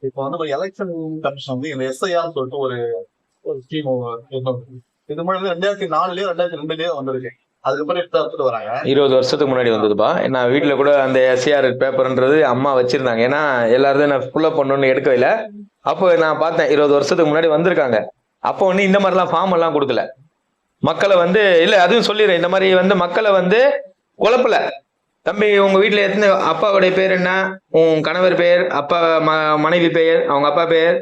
இப்போ வந்து ஒரு எலெக்ஷன் கமிஷன் வந்து இந்த எஸ்ஐஆர் சொல்லிட்டு ஒரு ஒரு ஸ்கீம் இது முன்னாடி 2004லயோ 2002லயோ வந்திருக்கு. அதுக்கப்புறம் இப்ப எடுத்துட்டு வராங்க. 20 வருஷத்துக்கு முன்னாடி வந்ததுப்பா. நான் வீட்டுல கூட அந்த எஸ்ஏஆர் பேப்பர்ன்றது அம்மா வச்சிருந்தாங்க. ஏன்னா எல்லாரும் நான் ஃபுல்லா பண்ணணும்னு எடுக்கவே இல்லை. அப்போ நான் பார்த்தேன் 20 வருஷத்துக்கு முன்னாடி வந்திருக்காங்க. அப்போ ஒண்ணு இந்த மாதிரிலாம் ஃபார்ம் எல்லாம் கொடுக்கல. மக்களை வந்து இல்ல அதுவும் சொல்லிடுறேன், இந்த மாதிரி வந்து மக்களை வந்து குழப்பல. தம்பி உங்க வீட்டுல எத்தனை அப்பாவுடைய பேர் என்ன, உன் கணவர் பெயர், அப்பா மனைவி பெயர், அவங்க அப்பா பெயர்,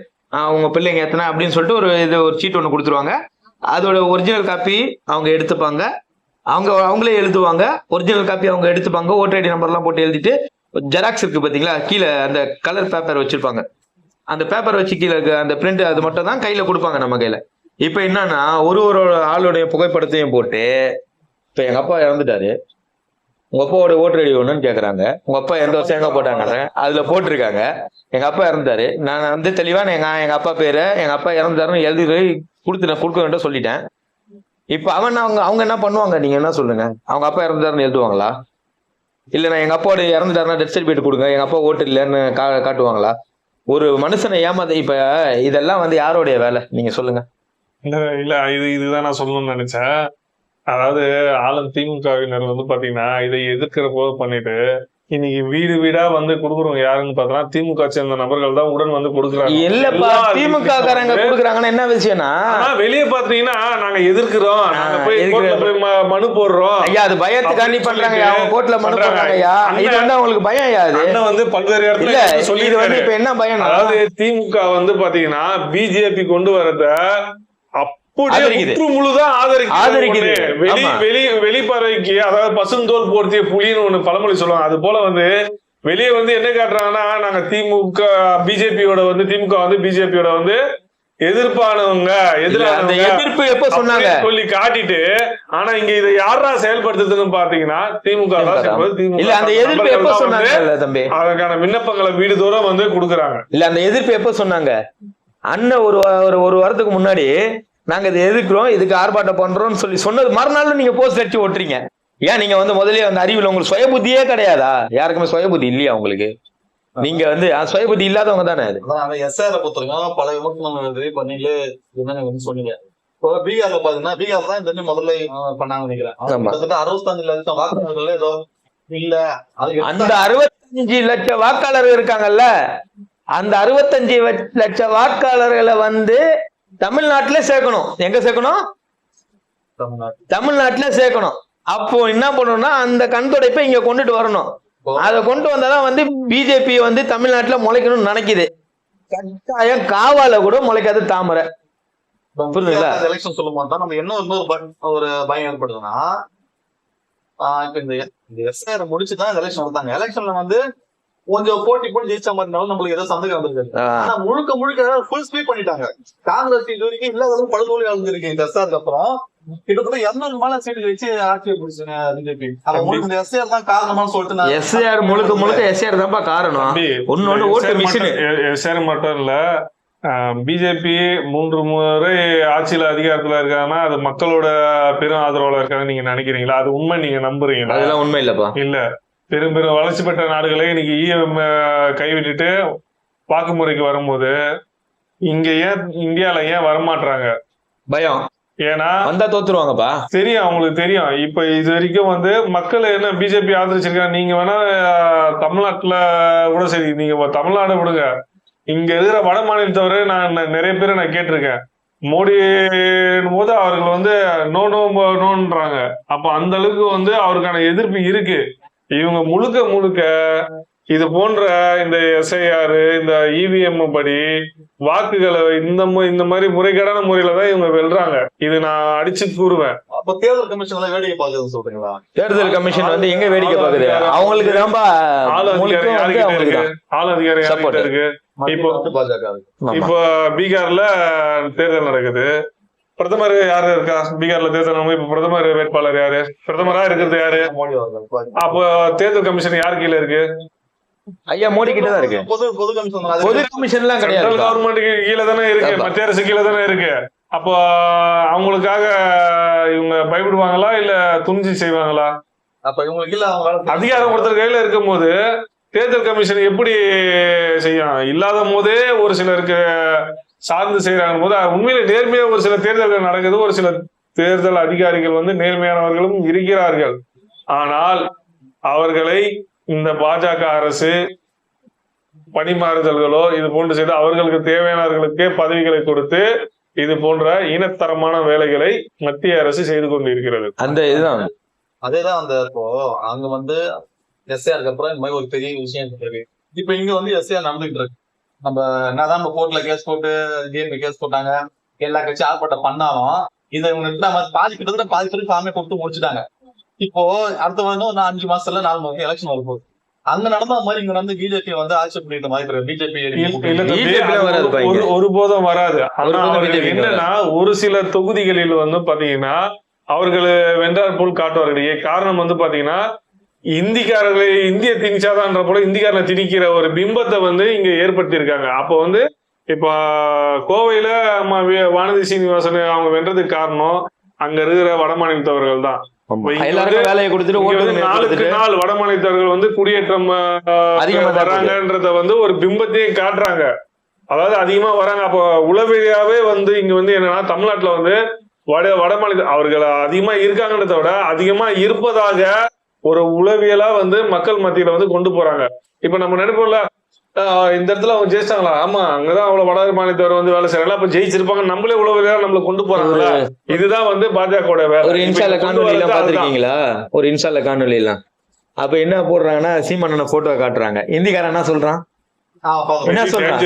அவங்க பிள்ளைங்க எத்தனை அப்படின்னு சொல்லிட்டு ஒரு சீட் ஒன்று கொடுத்துருவாங்க. அதோட ஒரிஜினல் காப்பி அவங்க எடுத்துப்பாங்க, அவங்களே எழுதுவாங்க. ஒரிஜினல் காப்பி அவங்க எடுத்துப்பாங்க, ஓட்டர் ஐடி நம்பர்லாம் போட்டு எழுதிட்டு ஜெராக்ஸ் இருக்கு பாத்தீங்களா, கீழே அந்த கலர் பேப்பர் வச்சிருப்பாங்க. அந்த பேப்பர் வச்சு கீழே அந்த பிரிண்ட் அது மட்டும் தான் கையில கொடுப்பாங்க நம்ம கையில. இப்ப என்னன்னா ஒரு ஆளுடைய புகைப்படத்தையும் போட்டு, இப்ப எங்க அப்பா இறந்துட்டாரு, உங்க அப்பாவோட ஓட்டர் ஐடி ஒண்ணுன்னு கேக்குறாங்க. உங்க அப்பா எந்த வருஷம் எங்க போட்டாங்க அதுல போட்டிருக்காங்க. எங்க அப்பா இறந்தாரு, நான் வந்து தெளிவா எங்க அப்பா பேரு, எங்க அப்பா இறந்தாருன்னு எழுதி கொடுக்க வேண்டும் சொல்லிட்டேன். இப்ப அவங்க என்ன பண்ணுவாங்க, நீங்க என்ன சொல்லுங்க? அவங்க அப்பா இறந்தாருன்னு எழுதுவாங்களா? இல்ல நான் எங்க அப்பாவோட இறந்துட்டாருன்னா டெத் சர்டிபிகேட் கொடுங்க, எங்க அப்பா ஓட்டு இல்லைன்னு காட்டுவாங்களா? ஒரு மனுஷனை ஏமாத்த இப்ப இதெல்லாம் வந்து யாருடைய வேலை நீங்க சொல்லுங்க? இல்ல இதுதான் நான் சொல்லணும்னு நினைச்சேன். அதாவது திமுகவினர் வந்து பாத்தீங்கன்னா இதை எதிர்க்கிற போது பண்ணிட்டு இன்னைக்கு வீடு வீடா வந்து கொடுக்குறவங்க யாருன்னு பார்த்தா திமுக சேர்ந்த நபர்கள் தான் உடன் வந்து கொடுக்குறாங்க. இல்லப்பா, திமுக காரங்க கொடுக்குறாங்கன்னா என்ன விஷயம்னா, வெளியே பாத்தீங்கன்னா நாங்க எதிர்க்கிறோம், நாங்க போய் மனு போடுறோம். ஐயா அது பயத்துக்காண்டி பண்றாங்க, அவங்க கோர்ட்ல மனு போடுறாங்க. ஐயா இது வந்து அவங்களுக்கு பயம். ஐயா அது வந்து பல்வேறு இடத்துல சொல்லி வந்து இப்ப என்ன பயம், அதாவது திமுக வந்து பாத்தீங்கன்னா பிஜேபி கொண்டு வரத வெளிப்பறவைக்கு, அதாவது பசுந்தோல் போர்த்திய புலின்னு ஒண்ணு பழமொழி சொல்லுவாங்க. அது போல வந்து வெளியே வந்து என்ன காட்டுறாங்கன்னா நாங்க பிஜேபியோட வந்து திமுக வந்து பிஜேபியோட வந்து எதிர்ப்பானவங்க, எதிர்ப்பு எப்ப சொன்னாங்க சொல்லி காட்டிட்டு, ஆனா இங்க இதை யாரா செயல்படுத்துதுன்னு பாத்தீங்கன்னா திமுக. அதுக்கான விண்ணப்பங்களை வீடு தூரம் வந்து கொடுக்குறாங்க. இல்ல அந்த எதிர்ப்பு எப்ப சொன்னாங்க? அண்ணன் ஒரு வாரத்துக்கு முன்னாடி நாங்க இதை எதிர்க்கிறோம், இதுக்கு ஆர்ப்பாட்டம் பண்றோம்னு சொல்லி சொன்னது மறுநாள் நீங்க போஸ்ட் அடிச்சு ஓட்டுறீங்க. ஏன் நீங்க வந்து முதலே அந்த அறிவில் உங்களுக்கு சுய புத்தியே கிடையாதா? யாருக்குமே சுய புத்தி இல்லையா உங்களுக்கு? நீங்க வந்து சுய புத்தி இல்லாதவங்க தானே. அது எஸ்ஆர் பொறுத்தவரைக்கும் பல விமர்சனங்கள் பண்ணிட்டு வந்து சொன்னீங்க. இப்போ பீகார்ல பாத்தீங்கன்னா பீகார் தான் இந்த முதல்ல பண்ணாங்க நினைக்கிறேன். 65 லட்சம் வாக்காளர்கள் ஏதோ இல்ல, அந்த 65 லட்சம் வாக்காளர்கள் இருக்காங்கல்ல, அந்த 65 லட்சம் வாக்காளர்களை வந்து தமிழ்நாட்டுல சேர்க்கணும். எங்க சேர்க்கணும்? தமிழ்நாட்டுல சேர்க்கணும். அப்போ என்ன பண்ணணும்னா அந்த கண் துடைப்பை இங்க கொண்டுட்டு வரணும். அதை கொண்டு வந்தாதான் வந்து பிஜேபி வந்து தமிழ்நாட்டுல முளைக்கணும்னு நினைக்குது. கட்டாயம் காவால கூட முளைக்காது தாமரை. புரியுதுங்களா? எலெக்ஷன் சொல்லும் போது நம்ம என்ன ஒரு பயம் ஏற்படுதுன்னா, இப்ப இந்த எஸ்ஐஆர் முடிச்சுதான் இந்த எலெக்ஷன் வந்தாங்க. எலெக்ஷன்ல வந்து கொஞ்சம் போட்டி போட்டு ஜெயிச்ச மாதிரி இருந்தாலும் நம்மளுக்கு ஏதோ சந்தேகம் வந்திருக்கு. ஆனா முழுக்க ஃபுல் ஸ்பீட் பண்ணிட்டாங்க. காங்கிரஸ் இது வரைக்கும் இல்லாத படுதோலி ஆளுந்திருக்கு. இந்த எஸ்ஆருக்கு அப்புறம் கிட்டத்தட்ட 200 மேல சீட்டு வச்சு ஆட்சியை பிடிச்சுங்க பிஜேபி. இந்த எஸ்ஆர் தான் காரணமானு சொல்லிட்டு எஸ்ஆர் முழுக்க எஸ்ஆர் தான் காரணம். ஒன்னொன்னு ஓட்டு மிஷின். எஸ்ஆர் மட்டும் இல்ல, பிஜேபி 3 முறை ஆட்சியில அதிகாரத்துல இருக்காங்கன்னா அது மக்களோட பெரும் ஆதரவுல இருக்காங்க நீங்க நினைக்கிறீங்களா? அது உண்மை நீங்க நம்புறீங்களா? அதெல்லாம் உண்மை இல்லப்பா. இல்ல, பெரும் வளர்ச்சி பெற்ற நாடுகளே இன்னைக்கு இஎம் கைவிட்டுட்டு வாக்குமுறைக்கு வரும்போது இங்க ஏன் இந்தியால ஏன் வரமாட்டாங்க? பயம். ஏன்னா வந்தா தோத்துருவாங்கப்பா. தெரியும், அவங்களுக்கு தெரியும். இப்ப இது வரைக்கும் வந்து மக்கள் என்ன பிஜேபி ஆதரிச்சிருக்காங்க. நீங்க வேணா தமிழ்நாட்டுல கூட சரி, நீங்க தமிழ்நாடு விடுங்க, இங்க இருக்கிற வட மாநிலத்தவரை நான் நிறைய பேரை நான் கேட்டிருக்கேன். மோடி போது அவர்கள் வந்து நோன்றாங்க. அப்ப அந்த அளவுக்கு வந்து அவருக்கான எதிர்ப்பு இருக்கு. இவங்க முழுக்க இது போன்ற இந்த எஸ்ஐஆர், இந்த இவிஎம் படி வாக்குகளை இந்த மாதிரி முறைகேடான முறையில தான் இவங்க வெல்றாங்க. இது நான் அடிச்சு கூறுவேன். அப்ப தேர்தல் கமிஷன் வேடிக்கை பாக்குறது சொல்றீங்களா? தேர்தல் கமிஷன் வந்து எங்க வேடிக்கை பாக்குது? அவங்களுக்கு ஆள் அதிகாரி இருக்கு. இப்போ பீகார்ல தேர்தல் நடக்குது. பிரதமர் யாரு இருக்கா பீகார்ல தேர்தல்? இப்ப பிரதமர் வேட்பாளர் யாரு? பிரதமரா இருக்கிறது யாரு? அப்போ தேர்தல் கமிஷன் யாரு கீழே இருக்கு? ஐயா மோடி கிட்ட தான் இருக்கு. பொது கமிஷன் எல்லாம் கிடையாது, கவர்மெண்ட் கீழே தானே இருக்கு, மத்திய அரசு கீழே தானே இருக்கு. அப்போ அவங்களுக்காக இவங்க பயப்படுவாங்களா இல்ல துணிஞ்சு செய்வாங்களா? அப்ப இவங்களுக்கு இல்ல, அதிகாரம் ஒருத்தர் கையில இருக்கும் போது தேர்தல் கமிஷன் எப்படி செய்யும்? இல்லாத போதே ஒரு சிலருக்கு சார்ந்து செய்யறாங்க போது உண்மையில நேர்மையா ஒரு சில தேர்தல்கள் நடக்குது. ஒரு சில தேர்தல் அதிகாரிகள் வந்து நேர்மையானவர்களும் இருக்கிறார்கள். ஆனால் அவர்களை இந்த பாஜக அரசு பணிமாறுதல்களோ இது போன்று செய்து அவர்களுக்கு தேவையானவர்களுக்கே பதவிகளை கொடுத்து இது போன்ற இனத்தரமான வேலைகளை மத்திய அரசு செய்து கொண்டு இருக்கிறது. அந்த இதுதான் அதேதான் அந்த இப்போ அங்க வந்து எஸ்ஐஆருக்கு அப்புறம் இந்த மாதிரி ஒரு பெரிய விஷயம் இருக்கு. இப்ப இங்க வந்து எஸ்ஐஆர் நடந்துகிட்டு இருக்கு. நம்ம என்னதான் நம்ம கோர்ட்ல கேஸ் போட்டு டிஎம்கே கேஸ் போட்டாங்க, எல்லா கட்சியும் ஆர்ப்பாட்டம் பண்ணாலும் இதை நம்ம பாதி கிட்டத்தட்ட பாதி பேருக்கு ஃபார்மே கொடுத்து முடிச்சுட்டாங்க. இப்போ அடுத்த வருடம் நான் 5 மாசத்துல 4 மாசம் எலெக்ஷன் வரப்போகுது. அங்க நடந்த மாதிரி இங்க வந்து பிஜேபி வந்து ஆட்சி பண்ணிட்ட மாதிரி பிஜேபி ஒருபோதும் வராது. என்னன்னா ஒரு சில தொகுதிகளில் வந்து பாத்தீங்கன்னா அவர்கள் வென்றார் போல் காட்டுவார்கள். காரணம் வந்து பாத்தீங்கன்னா இந்திக்காரர்களை இந்திய திணிச்சாதான்ற போல இந்திக்காரனை திணிக்கிற ஒரு பிம்பத்தை வந்து இங்க ஏற்படுத்தி இருக்காங்க. அப்போ வந்து இப்ப கோவையில வானதி சீனிவாசன் அவங்க வென்றதுக்கு காரணம் அங்க இருக்கிற வட மாநிலத்தவர்கள் தான். நாளுக்கு நாள் வட மாநிலத்தவர்கள் வந்து குடியேற்றம் வர்றாங்கன்றத வந்து ஒரு பிம்பத்தையே காட்டுறாங்க. அதாவது அதிகமா வராங்க. அப்போ உளவியாவே வந்து இங்க வந்து என்னன்னா தமிழ்நாட்டுல வந்து வட மாநில அவர்கள் அதிகமா இருக்காங்கன்றத விட அதிகமா இருப்பதாக ஒரு உளவியலா வந்து மக்கள் மத்தியில வந்து கொண்டு போறாங்க. இப்ப நம்ம நினைப்போம்ல இந்த இடத்துல அவங்க ஜெயிச்சிட்டாங்களா, ஆமா அங்கதான் அவ்வளவு வட மாநிலத்தவர் வந்து வேலை செய்யறாங்க, அப்ப ஜெயிச்சிருப்பாங்க, நம்மளே உளவியலா நம்மள கொண்டு போறாங்க. இதுதான் வந்து பாஜக வேலை. ஒரு இன்ஸ்டால காணொலி எல்லாம் பாத்திருக்கீங்களா? ஒரு இன்ஸ்டால காணொலி எல்லாம் அப்ப என்ன போடுறாங்கன்னா சீமானன போட்டோ காட்டுறாங்க. இந்திக்காரன் என்ன சொல்றான், என்ன சொல்றான்,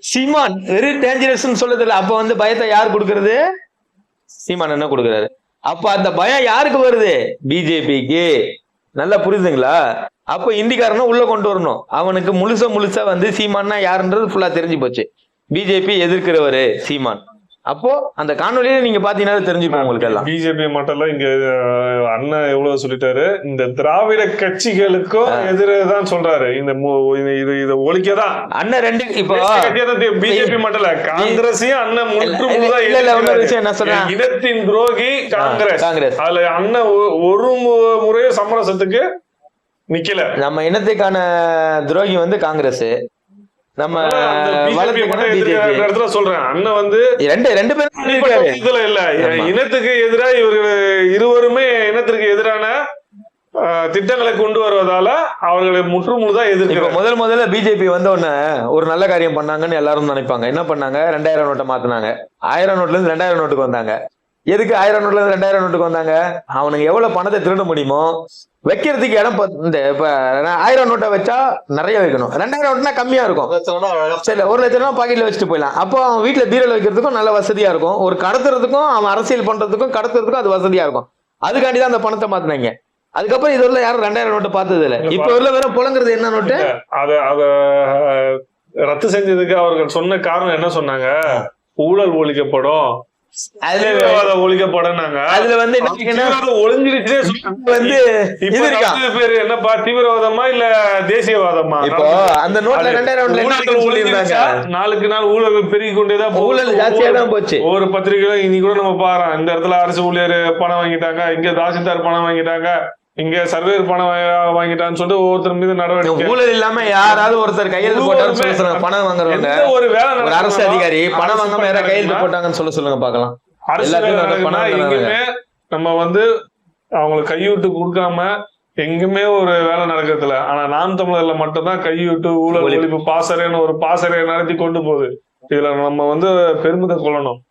சீமான் வெரி டேஞ்சரஸ் சொல்லுது. அப்ப வந்து பயத்தை யார் கொடுக்கறது? சீமான் என்ன கொடுக்கறாரு. அப்ப அந்த பயம் யாருக்கு வருது? பிஜேபிக்கு. நல்லா புரியுதுங்களா? அப்ப இந்திக்காரனை உள்ள கொண்டு வரணும். அவனுக்கு முழுசா வந்து சீமான்னா யாருன்றது ஃபுல்லா தெரிஞ்சு போச்சு. பிஜேபி எதிர்க்கிறவரு சீமான். அப்போ அந்த காணொலியில நீங்க பாத்தீங்கன்னா தெரிஞ்சுப்போம் உங்களுக்கு எல்லாம். பிஜேபி மட்டும் இல்ல, இங்க அண்ணன் எவ்வளவு சொல்லிட்டாரு, இந்த திராவிட கட்சிகளுக்கும் எதிர்தான் சொல்றாரு. இந்த இதை ஒழிக்கதான் அண்ணன் ரெண்டு இப்போ பிஜேபி மட்டும் இல்ல காங்கிரஸையும் அண்ணன் என்ன சொல்றேன், இனத்தின் துரோகி காங்கிரஸ். அதுல அண்ணன் ஒரு முறையும் சமரசத்துக்கு நிக்கல. நம்ம இனத்துக்கான துரோகி வந்து காங்கிரஸ். நம்ம இடத்துல சொல்றேன் அண்ணன் வந்து ரெண்டு பேரும் இல்ல இனத்துக்கு எதிராக இவர்கள் இருவருமே இனத்திற்கு எதிரான திட்டங்களை கொண்டு வருவதால அவர்களை முற்றுமுழுதான் எதிர்க்க. முதல்ல பிஜேபி வந்து ஒரு நல்ல காரியம் பண்ணாங்கன்னு எல்லாரும் நினைப்பாங்க. என்ன பண்ணாங்க? 2000 நோட்டை மாத்தினாங்க. 1000 நோட்ல இருந்து 2000 நோட்டுக்கு வந்தாங்க. எதுக்கு 1000 நோட்ல இருந்து 2000 நோட்டுக்கு வந்தாங்க? அவனுக்கு எவ்வளவு பணத்தை திருட முடியுமோ வைக்கிறதுக்கு இடம். இந்த இப்ப 1000 நோட்டை வச்சா நிறைய வைக்கணும், 2000 நோட்டுனா கம்மியா இருக்கும். சரி, 1 லட்சம் ரூபாய் பாக்கெட்ல வச்சுட்டு போயிடலாம். அப்போ அவன் வீட்டுல பீரோல வைக்கிறதுக்கும் நல்ல வசதியா இருக்கும். ஒரு கடத்துறதுக்கும் அவன் அரசியல் பண்றதுக்கும் கடத்துறதுக்கும் அது வசதியா இருக்கும். அதுக்காண்டிதான் அந்த பணத்தை மாத்தினாங்க. அதுக்கப்புறம் இது வரல யாரும் 2000 நோட்டு பார்த்தது இல்ல. இப்ப வரல வேற புலங்குறது என்ன நோட்டு அத ரத்து செஞ்சதுக்கு அவர்கள் சொன்ன காரணம் என்ன சொன்னாங்க? ஊழல் ஒழிக்கப்படும், ஒழிக்கப்படும். அதுல வந்து பேரு என்னப்பா, தீவிரவாதமா இல்ல தேசியவாதமா? இப்போ அந்த நோட்ல 2000 நாளுக்கு நாள் ஊழல் பெருகி கொண்டேதான், ஊழல் ஜாஸ்தியா தான் போச்சு. ஒரு பத்திரிகையில இன்னைக்கு கூட நம்ம பாக்குறோம், இந்த இடத்துல அரசு ஊழியர் பணம் வாங்கிட்டாங்க, இங்க தாசில்தார் பணம் வாங்கிட்டாங்க, இங்க சர்வேர் பணம் வாங்கிட்டான்னு சொல்லிட்டு ஒவ்வொருத்தர் மீது நடவடிக்கை. ஊழல் இல்லாம யாராவது ஒருத்தர் கையெழுத்து போட்டாங்க பணம் வாங்குறவங்க, ஒரு வேலை ஒரு அரசு அதிகாரி பணம் வாங்காம யாராவது கையெழுத்து போட்டாங்கன்னு சொல்லுங்க பாக்கலாம். எங்குமே நம்ம வந்து அவங்களுக்கு கையூட்டு கொடுக்காம எங்குமே ஒரு வேலை நடக்கிறதுல. ஆனா நாம் தமிழர்ல மட்டும்தான் கையூட்டு ஊழல் ஒழிப்பு பாசறைன்னு ஒரு பாசறையை நடத்தி கொண்டு போகுது. இதுல நம்ம வந்து பெருமிதம் கொள்ளணும்.